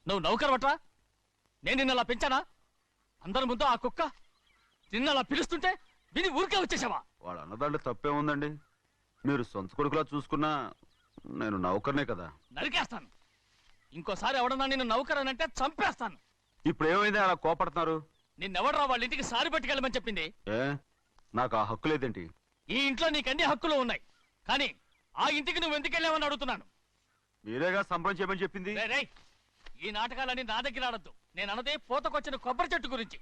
నువ్వు నౌకరవట్రా? నేను నిన్నలా పెంచానా? అందరి ముందు ఆ కుక్క నిన్నలా పిలుస్తుంటే విని ఊరికే వచ్చేసావా? వాడు అన్నదాంట్లో తప్పే ఉందండి. మీరు సొంత కొడుకులా చూసుకున్నా నేను నౌకర్నే కదా. నరికేస్తాను. ఇంకోసారి ఎవడన్నా నిన్ను నౌకరనంటే చంపేస్తాను. ఇప్పుడు ఏమైంది అలా కోపడుతున్నారు? నిన్నెవడరా వాళ్ళ ఇంటికి సారి పట్టుకెళ్ళమని చెప్పింది? ఏ నాకు ఆ హక్కు లేదేంటి? ఈ ఇంట్లో నీకన్ని హక్కులు ఉన్నాయి, కానీ ఆ ఇంటికి నువ్వు ఎందుకు వెళ్ళావని అడుగుతున్నాను. మీరేగా సంబరం చేయమని చెప్పింది. రేయ్, ఈ నాటకాలన్నీ నా దగ్గర ఆడద్దు. నేను అన్నదే పూతకొచ్చిన కొబ్బరి చెట్టు గురించి.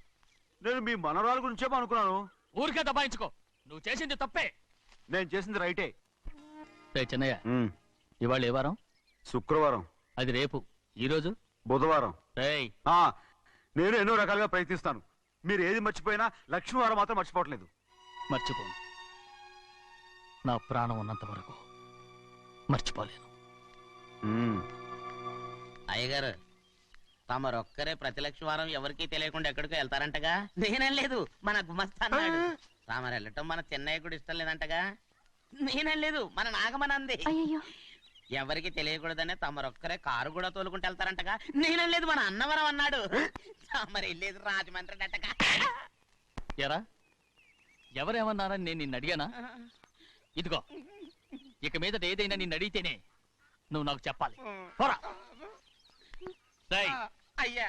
నేను మీ మనవరాల గురించేమో అనుకున్నాను. ఊరికే దబాయించుకో. నువ్వు చేసింది తప్పే. నేను చేసింది రైటే. చిన్నయ్య, ఇవాళ ఏ వారం? శుక్రవారం. అది రేపు. ఈ రోజు బుధవారం. ఆ నేను ఎన్నో రకాలుగా ప్రయత్నిస్తాను. మీరు ఏది మర్చిపోయినా లక్ష్మీవారం మాత్రం మర్చిపోవట్లేదు. మర్చిపోను. నా ప్రాణం ఉన్నంత వరకు మర్చిపోలేను. అయ్యగారు, తమరొక్కరే ప్రతి లక్షవారం ఎవరికీ తెలియకుండా ఎక్కడికో వెళ్తారంటగా? నేనేం లేదు, మన గుమస్తా అన్నాడు. తామరు వెళ్ళటం మన చెన్నయ్య కూడా ఇష్టం లేదంటగా? నేనేం లేదు, మన నాగమనంది. ఎవరికి తెలియకూడదనే తమరొక్కరే కారు కూడా తోలుకుంటూ వెళ్తారంటగా? నేనేం లేదు, మన అన్నవరం అన్నాడు. తమరు వెళ్ళేది రాజమండ్రి అంటగా. ఎరా, ఎవరేమన్నారని నేను నిన్ను అడిగానా? ఇదిగో, ఇక మీదట ఏదైనా నిన్ను అడిగితేనే నువ్వు నాకు చెప్పాలి. పోరా. అయ్యా,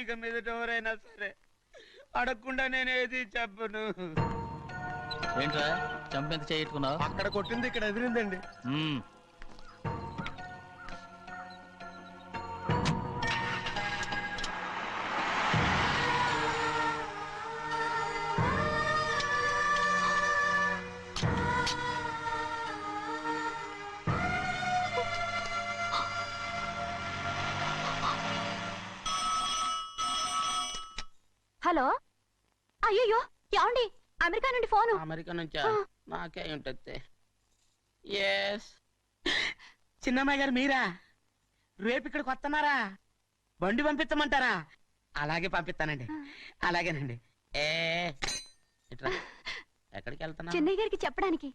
ఇక మీదట ఎవరైనా సరే అడగకుండా నేనేది చెప్పను. ఏంట్రా చంపెంత చేయించుకున్నావు? అక్కడ కొట్టింది ఇక్కడ ఎదిరిందండి. హలో, అయ్యో ఏమండి? అమెరికా నుండి ఫోను. అమెరికా నుంచా? నాకే ఉంటుంది. చిన్నమ్మాయి గారు మీరా? రేపు ఇక్కడికి వస్తున్నారా? బండి పంపిస్తామంటారా? అలాగే పంపిస్తానండి. అలాగేనండి. ఇట్రా. ఎక్కడికి వెళ్తున్నా? చెన్నై గారికి చెప్పడానికి.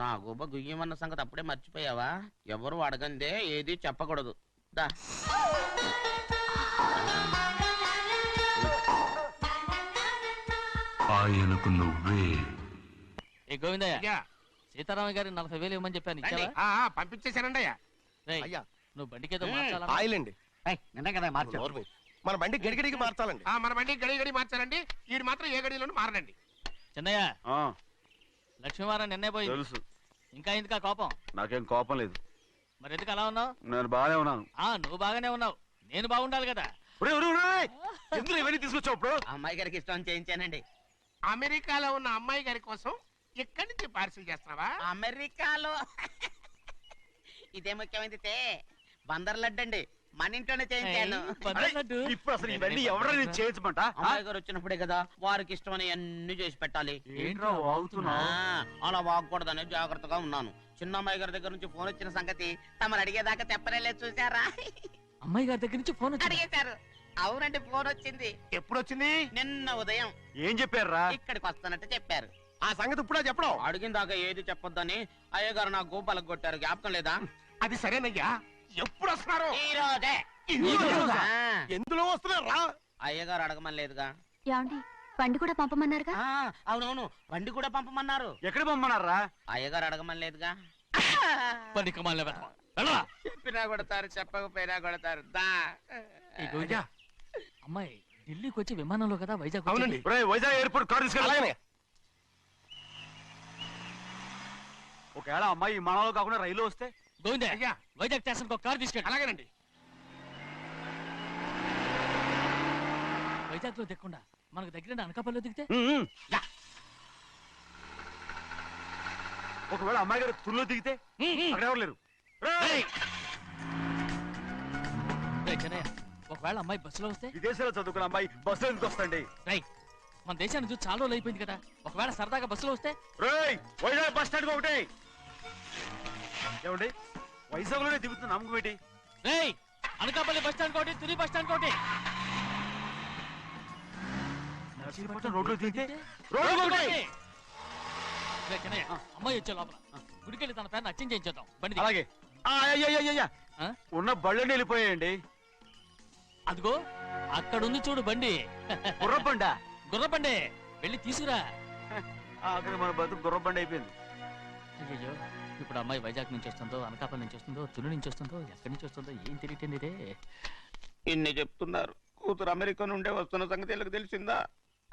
నా గుబ్బ గుయ్యమన్న సంగతి అప్పుడే మర్చిపోయావా? ఎవరు అడగందే ఏది చెప్పకూడదు. దా. ఆయనకు నువ్వే. ఏ గోవిందయ్య, సీతారామ గారి 40,000 ఇవ్వమని చెప్పాను. ఇచ్చావా? పంపించేశానండి అయ్యా. నువ్వు బండికేదో మార్చాలా? ఆయిల్ అండి. నిన్న కదా మార్చావు. మన బండి గడిగడికి మార్చాలండి. మన బండి గడిగడి మార్చాలండి. వీడు మాత్రం ఏ గడిలోనూ మారనండి. చిన్నయ్య, లక్ష్మీవారం నిన్నే పోయి తెలుసు. ఇంకా ఎందుకా కోపం? నాకేం కోపం లేదు. మరి ఎందుకు అలా ఉన్నావు? నేను బాగానే ఉన్నాను. నువ్వు బాగానే ఉన్నావు, నేను బాగుండాలి కదా. ఎందుకు ఇవన్నీ తీసుకొచ్చావు? ఇప్పుడు అమ్మాయి గారికి ఇష్టం చేయించానండి. అమెరికాలో ఉన్న అమ్మాయి గారి కోసం ఇక్కడి నుంచి పార్సిల్ చేస్తున్నావా? అమెరికాలో ఇదే ముఖ్యమైనది. బందర్ లడ్డు అండి, మన ఇంట్లోనే చేయించాను. ఇప్పుడు అసలు ఇవన్నీ ఎవరైనా చేయించమంట? అమ్మాయి గారు వచ్చినప్పుడే కదా వారికి ఇష్టమని అన్ని చేసి పెట్టాలి. ఏంట్రా వాగుతున్నా? అలా వాగకూడదని జాగ్రత్తగా ఉన్నాను. చిన్న అమ్మాయి గారి దగ్గర నుంచి ఫోన్ వచ్చిన సంగతి తమరు అడిగేదాకా చెప్పలేదు. చూసారా? అమ్మాయి గారి దగ్గర నుంచి ఫోన్ అడిగేశారు. అవునండి, ఫోన్ వచ్చింది. ఎప్పుడు వచ్చింది? నిన్న ఉదయం. ఏం చెప్పారా? ఇక్కడికి వస్తానంటే చెప్పారు. ఆ సంగతి ఇప్పుడే చెప్పడం. అడిగిన దాకా ఏది చెప్పొద్దని అయ్యగారు నా గోపాలకు కొట్టారు. జ్ఞాపకం లేదా? అది సరేనయ్యా. ఎప్పుడు వస్తున్నారు? ఈ రోజే. ఎందులో వస్తున్నారా? అయ్యగారు అడగమని లేదుగా. ఏమండి, బండి కూడా పంపమన్నారుగా? అవునవును, బండి కూడా పంపమన్నారు. ఎక్కడ పంపమన్నారా? అయ్యగారు అడగమని లేదుగా. చెప్పినా కొడతారు, చెప్పకపోయినా కొడతారు. అమ్మాయి ఢిల్లీకి వచ్చి విమానంలో కదా వైజాగ్. అవునండి. వైజాగ్ ఎయిర్పోర్ట్ కార్ తీసుకెళ్ళి. ఒకవేళ అమ్మాయి విమానంలో కాకుండా రైలు వస్తే? గోవిందే, వైజాగ్ స్టేషన్ ఒక కార్ తీసుకెళ్ళి. అలాగేనండి. వైజాగ్ లో దిక్కుండా మనకు దగ్గర అనకాపల్లిలో దిగితే? ఒకవేళ అమ్మాయి గారు తుల్లో దిగితే? అక్కడ ఎవరు లేరు. ఒకవేళ అమ్మాయి బస్సులో వస్తే? విదేశాల్లో చదువుకున్న అమ్మాయి బస్సులో ఎందుకు వస్తండి? మన దేశాన్ని చూసి చాలా రోజులు అయిపోయింది కదా. ఒకవేళ సరదాగా బస్సులో వస్తే? వైజాగ్ బస్ స్టాండ్ ఒకటి. ఏమండి, వైజాగ్ లోనే దిగుతున్న నమ్మకం ఏంటి? అనకాపల్లి బస్ స్టాండ్ కోటి, తుని బస్ స్టాండ్ కోటి. రోడ్లో దిగితే? అమ్మాయి వచ్చే లోపల గుడికెళ్ళి తన పేరు అచ్చం చేయించేద్దాం బండి దిగు. అలాగే అయ్యయ్యయ్యయ్య. ఆ? ఉన్న బళ్ళని వెళ్ళిపోయాయండి. అదిగో అక్కడుంది చూడు బండి గుర్రబండ. గుర్రబండి వెళ్ళి తీసుకురా. ఆఖరి మన బతుకు గుర్రబండ అయిపోయింది. అయ్యో ఇప్పుడు అమ్మాయి వైజాగ్ నుంచి వస్తుందో అనకాపల్లి నుంచి వస్తుందో తుని నుంచి వస్తుందో ఎక్కడి నుంచి వస్తుందో ఏం తెలియటండి ఇదే. ఇన్ని చెప్తున్నారు, కూతురు అమెరికా నుండే వస్తున్న సంగతి వీళ్ళకి తెలిసిందా?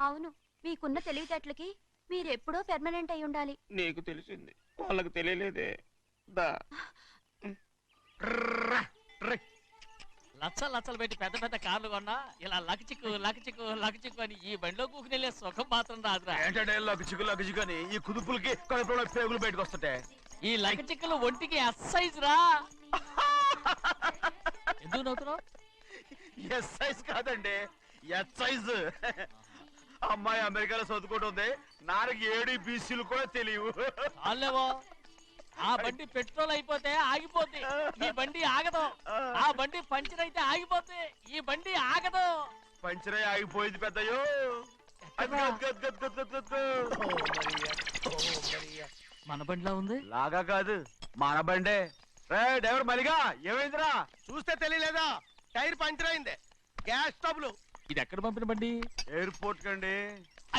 అవును, మీకున్న తెలివితేటలకి మీరెప్పుడో పెర్మనెంట్ అయి ఉండాలి. నీకు తెలిసింది, వాళ్ళకి తెలియలేదే. దా లచ్చలు పెట్టి పెద్ద పెద్ద కార్లు కొన్నా ఇలా లకచిక్కు అని ఈ బండిలో కూకుని వెళ్ళే సుఖం మాత్రం రాదురా. ఏంటంటే లగచిక్కు అని ఈ కుదుపులకి కడుపులో పేగులు బయటకు వస్తుంటాయి. ఈ లకచిక్కులు ఒంటికి ఎక్సైజ్ రా. ఎందుకు నవ్వుతున్నావు? ఎస్ సైజ్ కాదండి, ఎస్ సైజ్. అమ్మాయి అమెరికాలో చదువుకుంటుంది, నాకు 7 బీసీలు కూడా తెలియవు. చాలేవో ఆ బండి పెట్రోల్ అయిపోతే ఆగిపోద్ది, ఈ బండి ఆగదు. ఆ బండి పంచర్ అయితే ఆగిపోతే ఈ బండి ఆగదు. పంచరే ఆగిపోయింది పెద్దయ్యో. మన బండిలా ఉంది. లాగా కాదు, మన బండే. రే డ్రైవర్ మలిగా, ఏమైందిరా? చూస్తే తెలియలేదా? టైర్ పంచర్ అయింది. Gas trouble. ఇది ఎక్కడ పంపిన బండి? ఎయిర్పోర్ట్ కండి.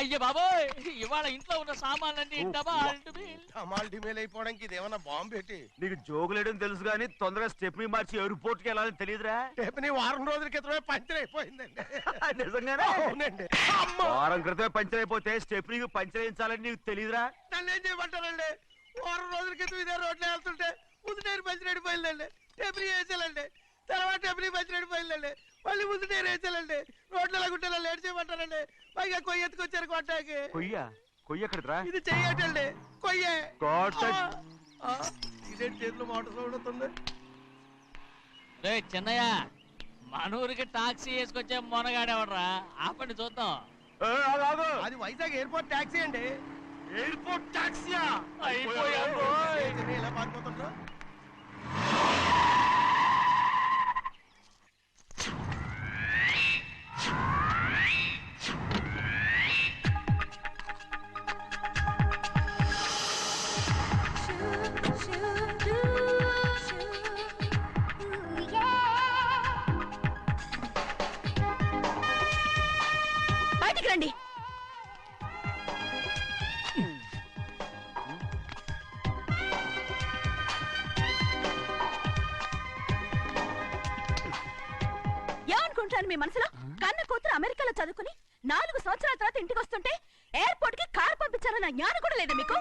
అయ్య బాబోయ్, ఇవాళ ఇంట్లో ఉన్న సామాన్లన్నీ డబాల్ డుబిల్. డమాల్ డిమేల్ అయిపోవడానికి ఇది ఏమన్నా బాంబు పెట్టి నీకు జోగులేయడం తెలుసు కానీ తొందరగా స్టెప్ని మార్చి ఎయిర్పోర్ట్ కి వెళ్ళాలని తెలియదురా? టేపుని వారం రోజుల క్రితమే పంచర్ అయిపోయిందండి. నిజంగానే? అవునండి. అమ్మ! వారం క్రితమే పంచర్ అయిపోతే స్టెప్ని పంచర్ వేయించాలని నీకు తెలియదురా? నన్ను ఏం చేయమంటారండి? వారం రోజుల క్రితం ఇదే రోడ్లో వెళ్తుంటే ముందు టైర్ పంచర్ అయిపోయిందండి. టేపుని వేసేయాలండి, తర్వాత టేపుని పంచర్ అయిపోయిందండి, మళ్ళీ ముందు టైర్ వేసేయాలండి. రోడ్లు ఎలాగుంటే లేట్ చేయమంటారండి. పైగా కొయ్య ఎత్తుకొచ్చారు కొట్టాకి. కొయ్య ఎక్కడిదిరా? ఇది చెయ్యటండి, కొయ్యే. కోట. ఇదే చేతిలో మోటార్ సౌండ్ అవుతుంది. రే చిన్నయ్య, మన ఊరికి టాక్సీ వేసుకొచ్చే మొనగాడేవడరా? ఆపండి చూద్దాం. అది వైజాగ్ ఎయిర్పోర్ట్ టాక్సీ అండి. ఎయిర్పోర్ట్ టాక్సీయా? అయిపోయాం బోయ్. ఏంటండి ఇలా పారిపోతుండ్రు? బయటికి రండి. ఏమనుకుంటాను మీ మనసులో? కన్న కూతురు అమెరికాలో చదువుకుని 4 సంవత్సరాల తర్వాత ఇంటికి వస్తుంటే ఎయిర్పోర్ట్ కి కార్ పంపించాలన్న జ్ఞానం కూడా లేదా మీకు?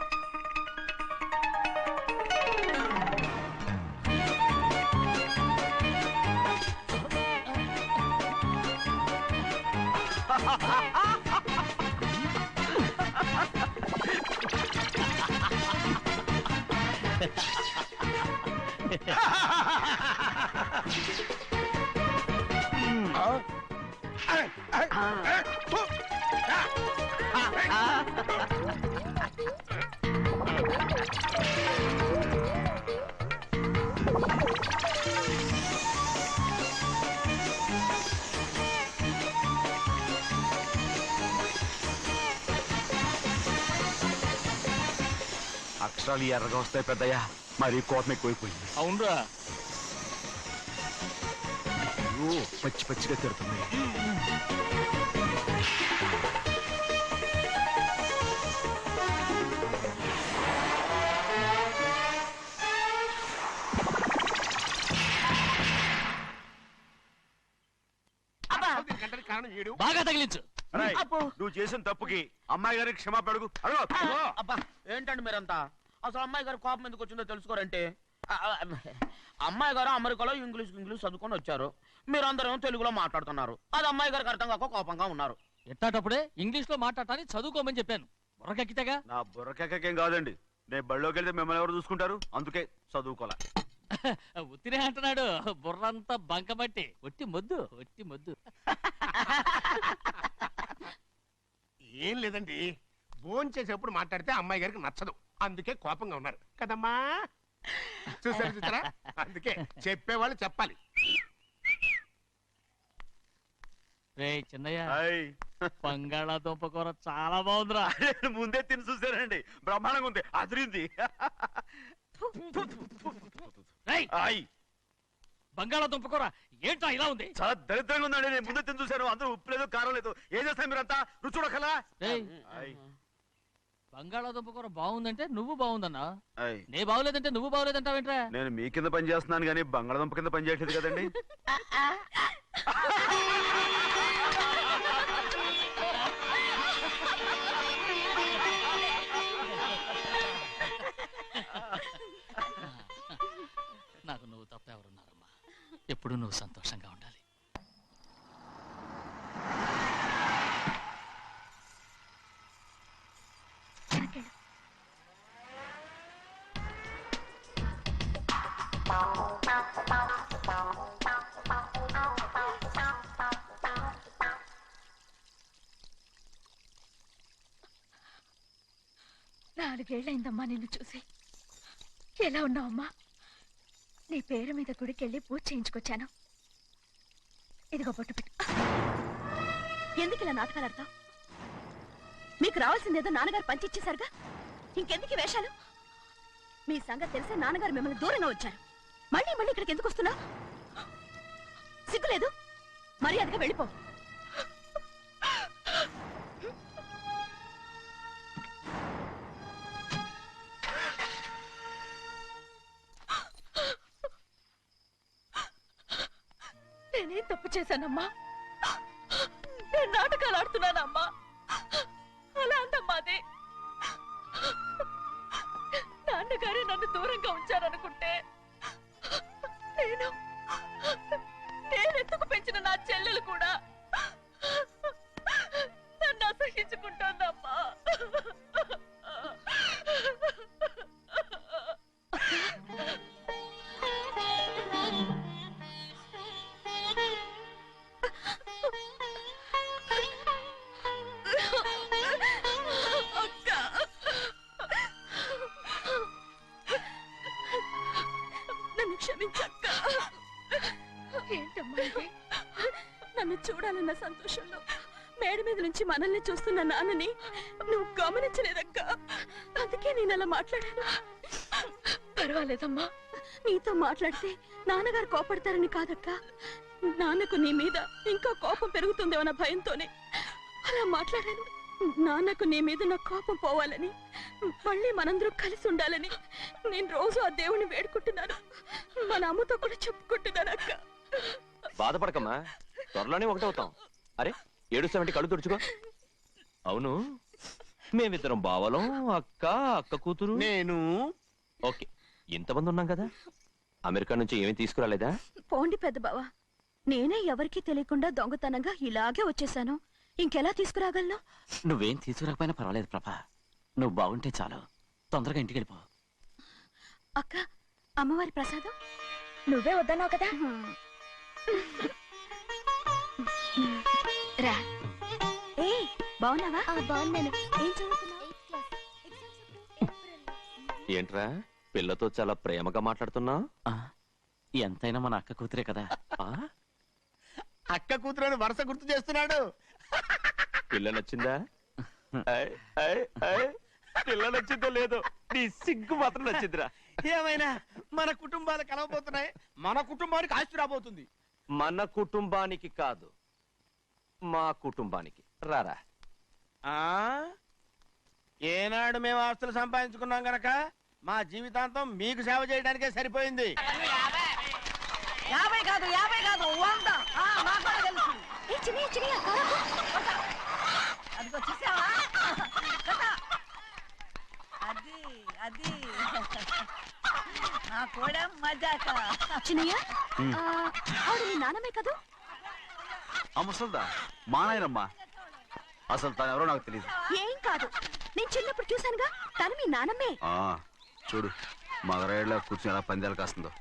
అక్షరాలు ఎర్రగా వస్తాయి పెద్దయ్యా, మరి కోపం ఎక్కువైపోయింది. అవునరా, పచ్చి పచ్చిగా తిడుతుంది. గంటకి కారణం ఏడు. బాగా తగిలించు. రేయ్, నువ్వు చేసిన తప్పుకి అమ్మాయి గారికి క్షమాపణ అడుగు. అబ్బా ఏంటండి మీరంతా? అసలు అమ్మాయి గారు కోపం ఎందుకు వచ్చిందో తెలుసుకోరంటే, అమ్మాయి గారు అమెరికాలో ఇంగ్లీష్ చదువుకొని వచ్చారు, మీరందరూ తెలుగులో మాట్లాడుతున్నారు. అది అమ్మాయి గారికి అర్థం కాక కోపంగా ఉన్నారు. ఎట్టాటప్పుడే ఇంగ్లీష్ లో మాట్లాడటానికి చదువుకోమని చెప్పాను. బుర్రకెక్కితేగా. నా బుర్రకెక్కకేం కాదండి, నేను బళ్ళోకి వెళ్తే మిమ్మల్ని ఎవరు చూసుకుంటారు? అందుకే చదువుకోలే. ఉత్తినే అంటున్నాడు, బుర్రంతా బంకబట్టి. ఒట్టి మొద్దు. ఏం లేదండి, భోజనం చేసేప్పుడు మాట్లాడితే అమ్మాయి గారికి నచ్చదు, అందుకే కోపంగా ఉన్నారు కదమ్మా. చూసారా? అందుకే చెప్పేవాళ్ళు చెప్పాలి. రే చిన్నయ్య, హాయ్. బంగాళాదుంప కూర చాలా బాగుందిరా. ముందే తిని చూసానండి, బ్రహ్మాండంగా ఉంది, అదిరింది. రేయ్, ఆయ్ బంగాళాదుంప కూర ఏంటా ఇలా ఉంది? చాలా దరిద్రంగా ఉందండి. నేను ముందే తిని చూశాను. అందరూ ఉప్పు లేదు, కారం లేదు. ఏం చేస్తారు మీరంతా? రుచి చూడకలా? రేయ్, ఆయ్ బంగాళాదుంప కూర బాగుందంటే నువ్వు బాగుందన్నా, ఆయ్ నే బాగులేదంటే నువ్వు బాగులేదంటావేంట్రా? నేను మీ కింద పని చేస్తున్నాను కానీ బంగాళదుంప కింద పని చేయట్లేదు కదండి. నాకు నువ్వు తప్ప ఎవరున్నారమ్మా? ఎప్పుడు నువ్వు సంతోషంగా ఉండాలి. నాలుగేళ్లైందమ్మా నిన్ను చూసి. ఎలా ఉన్నావమ్మా? నీ పేరు మీద గుడికెళ్ళి పూజ చేయించుకొచ్చాను. ఇదిగో బొట్టు పెట్టు. ఎందుకు ఇలా నాటకాలు ఆడతావు? మీకు రావాల్సిందేదో నాన్నగారు పంచిచ్చేశారుగా, ఇంకెందుకు ఈ వేషాలు? మీ సంగతి తెలిసే నాన్నగారు మిమ్మల్ని దూరంగా వచ్చారు. మళ్ళీ మళ్ళీ ఇక్కడికి ఎందుకు వస్తున్నావు? సిగ్గులేదు? మర్యాదగా వెళ్ళిపో. నేనేం తప్పు చేశానమ్మా? నేను నాటకాలు ఆడుతున్నానమ్మా. అలా అందమ్మాది. నాన్నగారే నన్ను దూరంగా ఉంచారనుకుంటే నేనెత్తుకు పెంచిన నా చెల్లెలు కూడా నన్ను అసహించుకుంటోందమ్మా. క్షమించక్క. ఏంటమ్మా ఇది? నన్ను చూడాలన్న సంతోషంలో మేడ మీద నుంచి మనల్ని చూస్తున్న నాన్నని నువ్వు గమనించలేదక్క. అందుకే నేను అలా మాట్లాడాను. పర్వాలేదమ్మా, నీతో మాట్లాడితే నాన్నగారు కోపడతారని కాదక్క. నాన్నకు నీ మీద ఇంకా కోపం పెరుగుతుందేమన్న భయంతోనే అలా మాట్లాడాను. నాన్నకు నీ మీద నా కోపం పోవాలని, మళ్ళీ మనందరూ కలిసి ఉండాలని నేను రోజు ఆ దేవుని వేడుకుంటున్నాను. మన అమ్మతో కూడా చెప్పుకుంటున్నాను అక్క. బాధపడకమ్మా, త్వరలోనే ఒకటవుతాం. అరే ఏడుస్తామంటే కళ్ళు తుడుచుకో. అవును, మేమిద్దరం బావలం, అక్క కూతురు నేను. ఓకే, ఇంతమంది ఉన్నాం కదా. అమెరికా నుంచి ఏమీ తీసుకురాలేదా? పోండి పెద్ద బావ, నేనే ఎవరికీ తెలియకుండా దొంగతనంగా ఇలాగే వచ్చేసాను. ఇంకెలా తీసుకురాగలను? నువ్వేం తీసుకురాకపోయినా పర్వాలేదు ప్రభా, నువ్వు బాగుంటే చాలు. తొందరగా ఇంటికి వెళ్ళిపో. అక్క, అమ్మవారి ప్రసాదం నువ్వే వద్దన్నావు కదా. రా. ఏ బాగున్నావా? బాగున్నాను. ఏం చదువుతున్నావు? ఏంట్రా పిల్లతో చాలా ప్రేమగా మాట్లాడుతున్నా? ఆ, ఎంతైనా మన అక్క కూతురే కదా. అక్క కూతురని వరుస గుర్తు చేస్తున్నాడు. పిల్ల నచ్చిందా? పిల్ల నచ్చిందో లేదో, నీ సిగ్గు మాత్రం నచ్చిందిరా. ఏమైనా మన కుటుంబాలు కలవబోతున్నాయి. మన కుటుంబానికి ఆస్తి రాబోతుంది. మన కుటుంబానికి కాదు, మా కుటుంబానికి. రారా. ఏనాడు మేము ఆస్తులు సంపాదించుకున్నాం గనక మా జీవితాంతం మీకు సేవ చేయడానికే సరిపోయింది. 50 కాదు 100. అదిగో చూసావా? అది నా కూడా మజాక. చిన్నయ్య, ఆవిడ నీ నాన్నమే కదూ? ఆ ముసల్దా మా నాయనమ్మా. అసలు తను ఎవరో నాకు తెలియదు. ఏం కాదు, నేను చిన్నప్పుడు చూశానుగా. తను మీ నాన్నమ్మే. చూడు, మగరాయిలా కూర్చుని ఎలా పందాలు కాస్తుందో.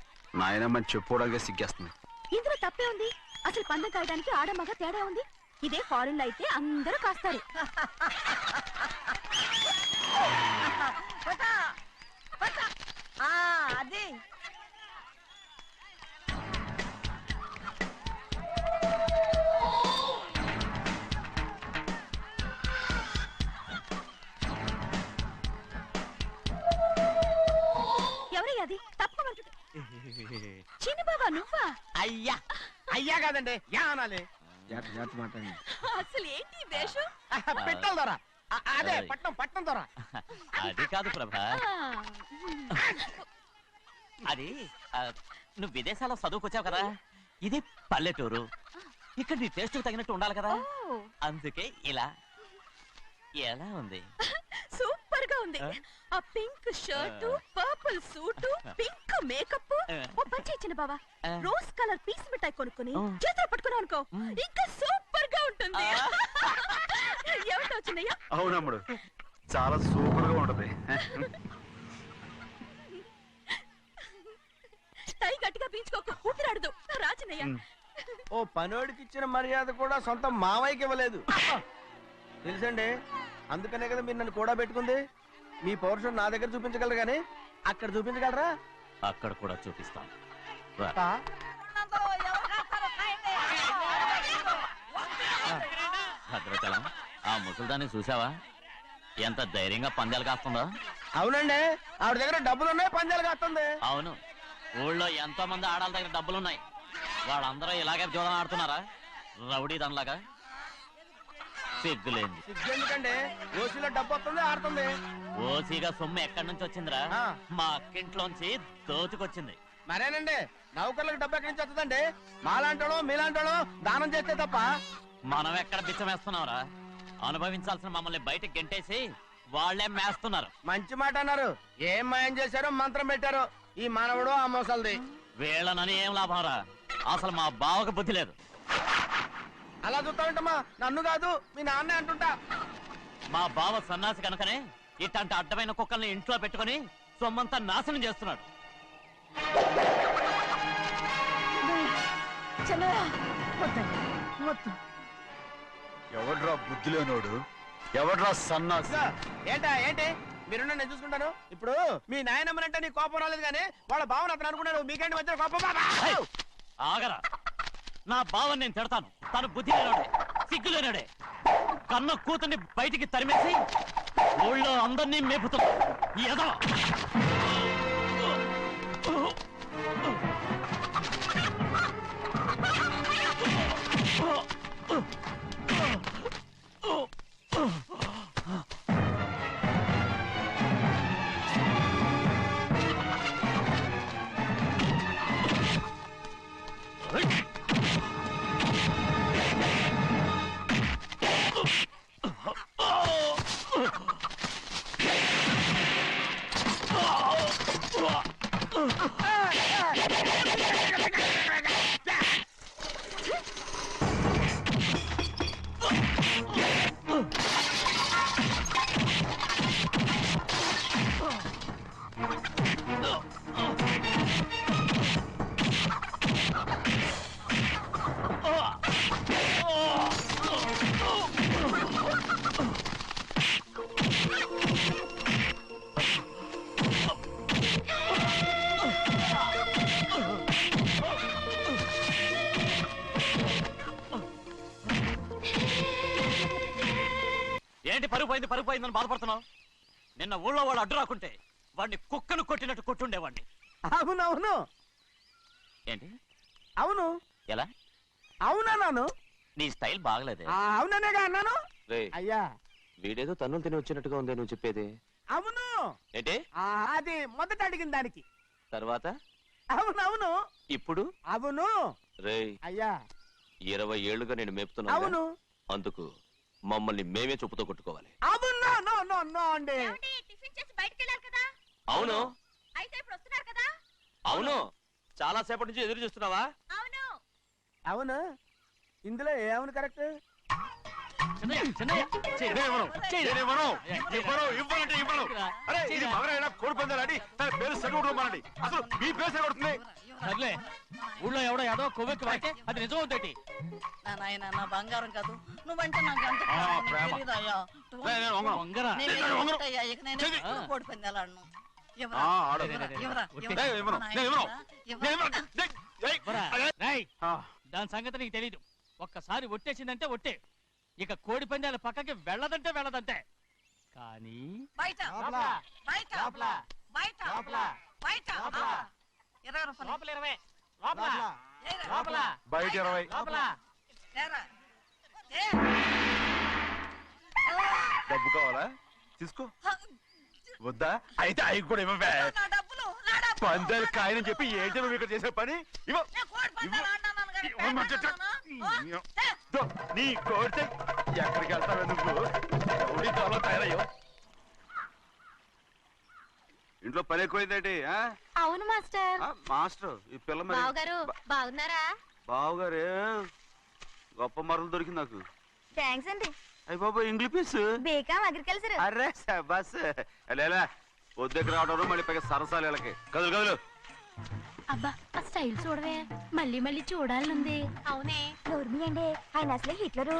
నాయనమ్మని చెప్పుకోవడానికి సిగ్గేస్తుంది. ఇందులో తప్పే ఉంది? అసలు పందెం కాయడానికి ఆడమగ తేడా ఉంది. ఇదే ఫారెన్ లో అయితే అందరూ కాస్తారు. అది ఎవరయ్యా ఎవరయ్యా అది తప్పమంటుంటే చిన్ని బాబా నువ్వా అయ్యా అయ్యా కాదండి యా అనాలి జాగ్రత్త మాట్లాడండి అసలు ఏంటి ఈ వేషం పెట్టాలి దొర అదే పట్నం పట్నం దొర అది కాదు ప్రభా అది నువ్వు విదేశాల్లో చదువుకొచ్చావు కదా ఇది పల్లెటూరు ఇక్కడ నీ టేస్ట్ తగినట్టు ఉండాలి కదా అందుకే ఇలా ఎలా ఉంది సూపర్ గా ఉంది ఆ pink shirt purple suit pink makeup ఓ పని ఇచ్చిన బావా రోజ్ కలర్ పీస్ మిఠాయి కొనుక్కుని చేతులు పట్టుకున్నావు అనుకో ఇంకా సూపర్ గా ఉంటుంది ఏమిటో వచ్చిందయ్యా అవునమ్ముడు చాలా సూపర్ గా ఉంటది టై గట్టిగా పీంచుకోకు ఊపిరాడదు రాజనయ్య ఓ పనోడికి ఇచ్చిన మర్యాద కూడా సొంత మావయ్యకి ఇవ్వలేదు తెలుసండి అందుకనే కదా మీరు నన్ను కూడా పెట్టుకుంది మీ పౌరుషం నా దగ్గర చూపించగలరు కానీ అక్కడ చూపించగలరా అక్కడ కూడా చూపిస్తాను భద్రాచలం ఆ ముసల్దాన్ని చూసావా ఎంత ధైర్యంగా పందాలు కాస్తుందో అవునండి ఆవిడ దగ్గర డబ్బులు ఉన్నాయి పందాలు కాస్తుంది అవును ఊళ్ళో ఎంతో మంది ఆడాళ్ళ దగ్గర డబ్బులున్నాయి వాళ్ళందరూ ఇలాగే జోదం ఆడుతున్నారా రౌడీ దానిలాగా సిగ్గులేంది ఎందుకండి ఓసీలో డబ్బు వస్తుంది ఆడుతుంది ఓసీగా సొమ్ము ఎక్కడి నుంచి వచ్చిందిరా ఆ. మా అక్కింట్లోంచి దోచుకొచ్చింది మరేనండి నౌకర్లకు డబ్బు ఎక్కడి నుంచి వస్తుందండి మాలాంటోళ్ళు మీలాంటోళ్ళు దానం చేస్తే తప్ప మనం ఎక్కడ బిచ్చం వేస్తున్నావురా అనుభవించాల్సిన మమ్మల్ని బయటకు గెంటేసి వాళ్లే మేస్తున్నారు మంచి మాట అన్నారు ఏం మాయం చేశారో మంత్రం పెట్టారో ఈ మానవుడు ఆ మోసల్ది వీళ్ళనని ఏం లాభంరా అసలు మా బావకు బుద్ధి లేదు అలా చూస్తామంటమ్మా నన్ను కాదు మీ నాన్నే అంటుంటా మా బావ సన్నాసి కనుకనే ఇట్లాంటి అడ్డమైన కుక్కల్ని ఇంట్లో పెట్టుకుని సొమ్మంతా నాశనం చేస్తున్నాడు ఎవడ్రా బుద్ధి లేనోడు ఎవడ్రా సన్నాసి ఏంటా ఏంటి మీరు నేను చూసుకుంటాను ఇప్పుడు మీ నాయనమ్మనంటే నీ కోపం రాలేదు కానీ వాళ్ళ భావన అతను అనుకున్నాడు మీకేంటి మధ్య కోపం ఆగరా నా బావని నేను తిడతాను తను బుద్ధి లేనాడే సిగ్గు లేనాడే కన్న కూతుర్ని బయటికి తరిమేసి ఊళ్ళో అందరినీ మేపుతున్నా ఏదో ఏంటి పరుగు పోయిందని బాధపడుతున్నావు నిన్న ఊళ్ళో వాళ్ళు అడ్డు రాకుంటే వాడిని కుక్కను కొట్టినట్టు కొట్టుండేవాడిని అవునవును ఏంటి అవును ఎలా అవునన్నాను నీ స్టైల్ బాగలేదే అవుననేగా అన్నాను రేయ్, అయ్యా వీడేదో తన్నులు తిని వచ్చినట్టుగా ఉంది నువ్వు చెప్పేది అవును ఏంటి అది మొదట అడిగిన దానికి తర్వాత అవునవును ఇప్పుడు అవును రేయ్ అయ్యా 20 ఏళ్లుగా నేను మేపుతున్నా అవును అందుకు మమ్మల్ని మేమే చెప్పుతో కొట్టుకోవాలి అవును నో నో నో అండి టిఫిన్ చేసి బయటికి వెళ్ళారు కదా అవును అయితే ఇప్పుడు వస్తున్నారు కదా అవును చాలా సేపటి నుంచి ఎదురు చూస్తున్నావా అవును అవును ఇందులో ఏమవును కరెక్ట్ అరే ఇది మగరైనా కోడి పందాలని తన పేరు సెలవుకోమనండి అసలు మీ పేరు సెలవుతుంది సర్లే ఊళ్ళో ఎవడో ఏదో కొవ్వెక్కి వాడితే అది నిజం అవుతాయి నా నాయన నా బంగారం కాదు నువ్వంటే నాకు అంత ఆ, ప్రాణం. ప్రేమ. తెలీదయ్యా. నేను వంగను. వంగరా నేను నేను వంగను. ఇవ్వనయ్యా. ఇక నేను చెయ్యి. ఎప్పుడు కోడి పందాలాడను. ఇవ్వరా? ఆ, ఆడు. ఇవ్వరా? ఇవ్వరా? ఒట్టి. ఇవ్వరా? నేను ఇవ్వను. నా నేను ఇవ్వను. ఇవ్వరా? నేను ఇవ్వరా? ఇవ్వను. ఏయ్, ఏయ్, పోరా. అదే. రేయ్, ఆ, దాని సంగతి నీకు తెలీదు ఒక్కసారి ఒట్టేసిందంటే ఒట్టే ఇక కోడి పందాల పక్కకి వెళ్ళదంటే వెళ్ళదంటే కానీ బయట లోపల. బయట లోపల. బయట లోపల. బయట రూపాయలు లోపల 20 లోపల ఏరా. లోపల బయట 20. లోపల ఏరా. ఏ. డబ్బు కావాలా తీసుకో. వద్దా అయితే అవి కూడా ఇవ్వవే. నా డబ్బులు పందాలు కాయని చెప్పి ఏంటి నువ్వు ఇక్కడ చేసే పని ఇవ్వ. నేను కోడి పందాలు ఆడినాను కానీ ఇవ్వమంటే పెట్టాను. దో, నీ కోడితే ఎక్కడికి వెళ్తావే నువ్వు? రౌడీ త్వరలో తయారయ్యో. ఇంట్లో పని ఎక్కువైందేంటి? అవును మాస్టర్. మాస్టర్ ఈ పిల్ల మరి బావగారు బాగున్నారా? బావుగారే గొప్ప మరలు దొరికింది నాకు. థ్యాంక్స్ అండి. అయ్యి బాబు ఇంగ్లీష్ పీస్. బేకాం అగ్రికల్చర్. అరే బస్ లేలా వద్దకు రావడం మళ్ళీ పైగా సరసాలు వీళ్ళకి. కదులు కదులు. అబ్బా ఆ స్టైల్ చూడవే, మళ్ళీ మళ్ళీ చూడాలనుంది. అవునే నోర్మి అండి, ఆయన అసలే హిట్లరు.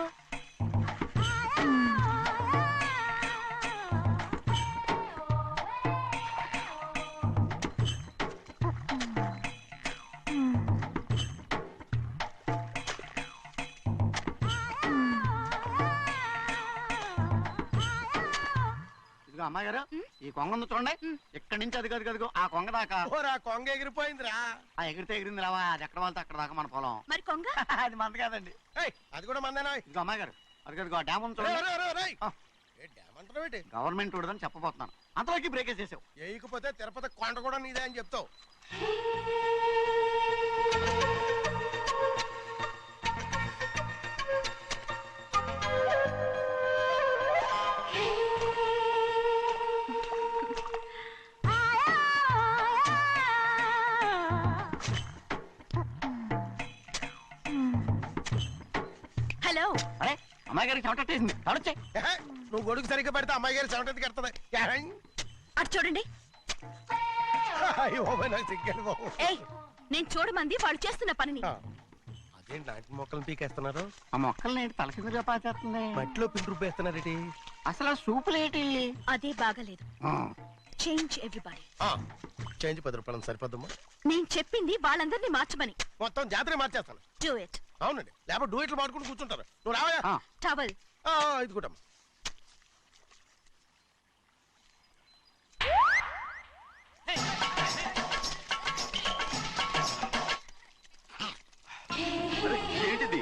అమ్మాయి గారు ఈ కొంగ ఉంది చూడండి, ఇక్కడి నుంచి అది గదిగో ఆ కొంగ దాకా. ఓరా కొంగ ఎగిరిపోయిందిరా. ఆ ఎగిరితే ఎగిరింది రావా, అది ఎక్కడ వాళ్ళతో అక్కడ దాకా మన పొలం. మరి కొంగ అది మంద కాదండి. ఏయ్, అది కూడా మందేనా? ఇదిగో అమ్మాయి గారు అది గదిగో డ్యామ్ ఉంది చూడండి. డ్యామ్ అంటావేంటి? గవర్నమెంట్ ఉండదని చెప్పబోతున్నాను, అంతలోకి బ్రేకేజ్ చేసావు. వేయకపోతే తిరుపతి కొండ కూడా నీదే అని చెప్తావు. హలో. అరే అమ్మాయి గారికి చెమటేసింది, తడొచ్చే. ఏహే, నువ్వు గొడుగు సరిగ్గా పెడితే అమ్మాయి గారి సెవెంటీ కడుతుంది. అటు చూడండి. నాకు సిగ్గాను బాబు. ఏయ్, నేను చూడమంది వాళ్ళు చేస్తున్న పనిని. అదేంటి నాటి మొక్కలు పీకేస్తున్నారు? ఆ మొక్కల్ని ఏంటి తలకిందుగా పాచేస్తుంది? మట్టిలో పిండి రూపేస్తున్నారేటి? అసలు ఆ సూపులేటి? అదే బాగలేదు. Change everybody. చేంజ్ 10 రూపాయలు సరిపోద్దమ్మా. నేను చెప్పింది వాళ్ళందరినీ మార్చమని. మొత్తం జాతర మార్చేస్తాను. Do it. అవునండి, లేకపోతే డూయిట్లు మాడుకుంటూ కూర్చుంటారు. నువ్వు రావా? టవల్. ఇది కూడా ఏంటిది?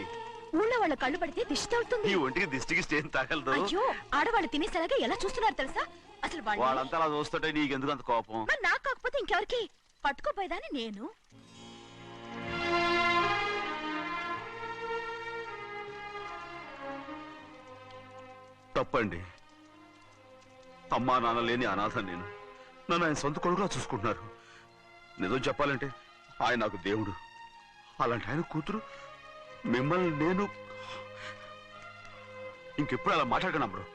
ఊళ్ళో వాళ్ళ కళ్ళు పడితే దిష్టి తగులుతుంది. ఈ ఒంటికి దిష్టికి స్టేన్ తగలదు. అయ్యో, ఆడవాళ్ళు తినేసేలాగా ఎలా చూస్తున్నారు తెలుసా? అసలు వాళ్ళు వాళ్ళంతా అలా చూస్తుంటే నీకెందుకు అంత కోపం? మరి నాకు కాకపోతే ఇంకెవరికి? పట్టుకోపోయేదాన్ని నేను. తప్పండి. అమ్మా నాన్న లేని అనాథ నేను. నన్ను ఆయన సొంత కొడుకులా చూసుకుంటున్నారు. నిజం చెప్పాలంటే ఆయన నాకు దేవుడు. అలాంటి ఆయన కూతురు మిమ్మల్ని నేను ఇంకెప్పుడు అలా మాట్లాడగలను బ్రో.